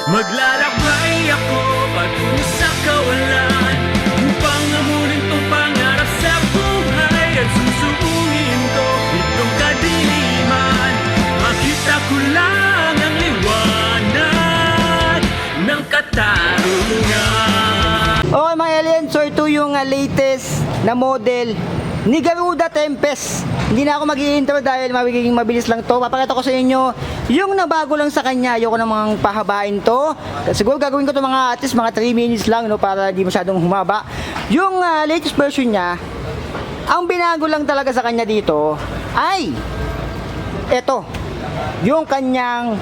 Maglalakbay ako patungo sa kawalan upang amunin tong pangarap sa buhay at susuungin ko itong kadiliman. Makita ko lang ang liwanag ng katarungan. Okay mga alien, so ito yung latest na model ni Garuda Tempest. Hindi na ako mag-i-intro dahil magiging mabilis lang to. Papakita ko sa inyo yung nabago lang sa kanya. Ayoko namang pahabain to. Siguro gagawin ko to mga at least mga 3 minutes lang, no, para di masyadong humaba. Yung latest version niya, ang binago lang talaga sa kanya dito ay ito, yung kanyang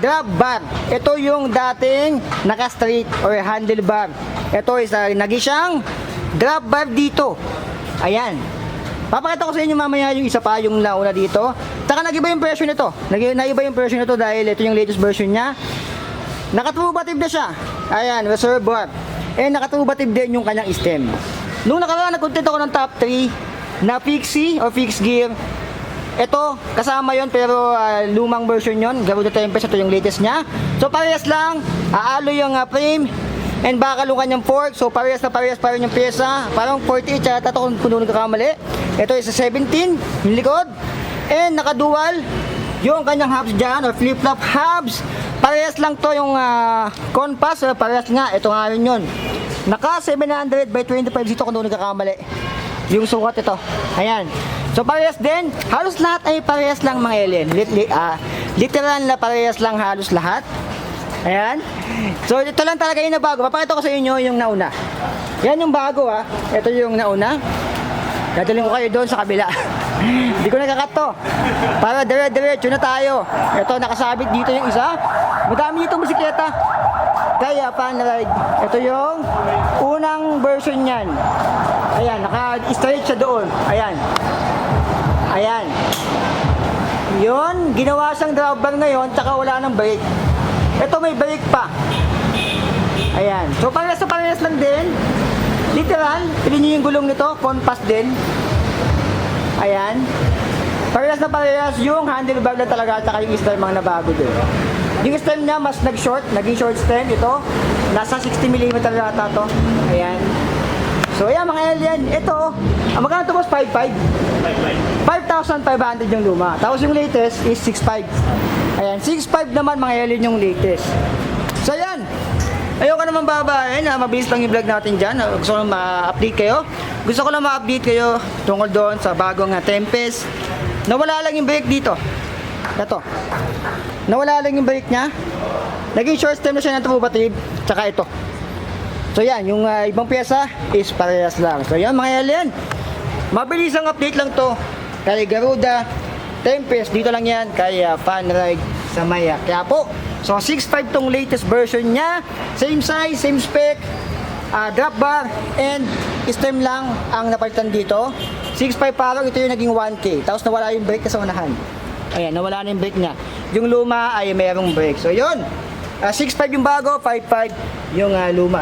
drop bar. Ito yung dating naka-straight or handlebar. Ito is naging siyang drop bar dito. Ayan. Papakita ko sa inyo mamaya yung isa pa, yung nauna dito. Taka nag-iba yung version nito. Nag-iba yung version nito dahil ito yung latest version niya. Naka-trubative na siya. Ayan, reserve bar. And naka-trubative din yung kanyang stem. Nung nakaraan, nag-content ako ng top 3 na fixie or fixed gear. Ito, kasama yon pero lumang version yon. Garuda Tempest, ito yung latest niya. So parehas lang, aalo yung frame and bakal yung kanyang fork. So parehas na parehas pa rin yung pyesa. Parang 48 yata ito kung puno nagkakamali. Ito is 17 yung likod. And naka-dual yung kanyang hubs dyan or flip-flop hubs. Parehas lang to yung compass. Parehas nga, ito nga rin yun. Naka 700 by 25 dito kung doon nagkakamali. Yung sukat ito. Ayan. So parehas din, halos lahat ay parehas lang mga alien. Literal na parehas lang halos lahat. Ayan. So ito lang talaga yung nabago. Papakita ko sa inyo yung nauna. Yan yung bago ha. Ito yung nauna. Dadalhin ko kayo doon sa kabila. Hindi ko nakakat to. Para dire-diretso na tayo. Ito nakasabit dito yung isa. Madami itong bisikleta. Kaya pan-ride. Ito yung unang version niyan. Ayan, naka-straight siya doon. Ayan. Ayan. Yun, ginawa siyang drop bar ngayon, tsaka wala ng brake. Ito may brake pa. Ayan. So parehas na parehas lang din. Literal, pili nyo yung gulong nito, compass din. Ayan. Parehas na parehas, yung handlebar lang talaga, tsaka yung stem ang nabago din. Yung stem niya mas nag-short, naging short stem ito. Nasa 60mm yata to. Ayan. So ayan mga alien, ito, ang magkano ito was 5.5. 5,500 yung luma. Tapos yung latest is 6.5. Ayan, 6.5 naman mga alien yung latest. So ayan, ayoko naman babahin, mabilis lang yung vlog natin dyan. Gusto ko lang ma-update kayo. Gusto ko lang ma-update kayo tungkol doon sa bagong Tempest. Nawala lang yung brake dito. Ito. Nawala lang yung brake niya. Naging short stem na siya ng trubative. Tsaka ito. So yan, yung ibang pyesa is parehas lang. So yan mga alien, mabilis ang update lang to kay Garuda Tempest. Dito lang yan kay Pan-Ride sa Maya Quiapo. So 6.5 tong latest version niya. Same size, same spec, drop bar and stem lang ang napalitan dito. 6.5 parang ito yung naging 1K. Tapos nawala yung brake sa unahan. Ayan, nawala na yung brake niya. Yung luma ay mayroong brake. So yun, 6.5 yung bago, 5.5 yung luma.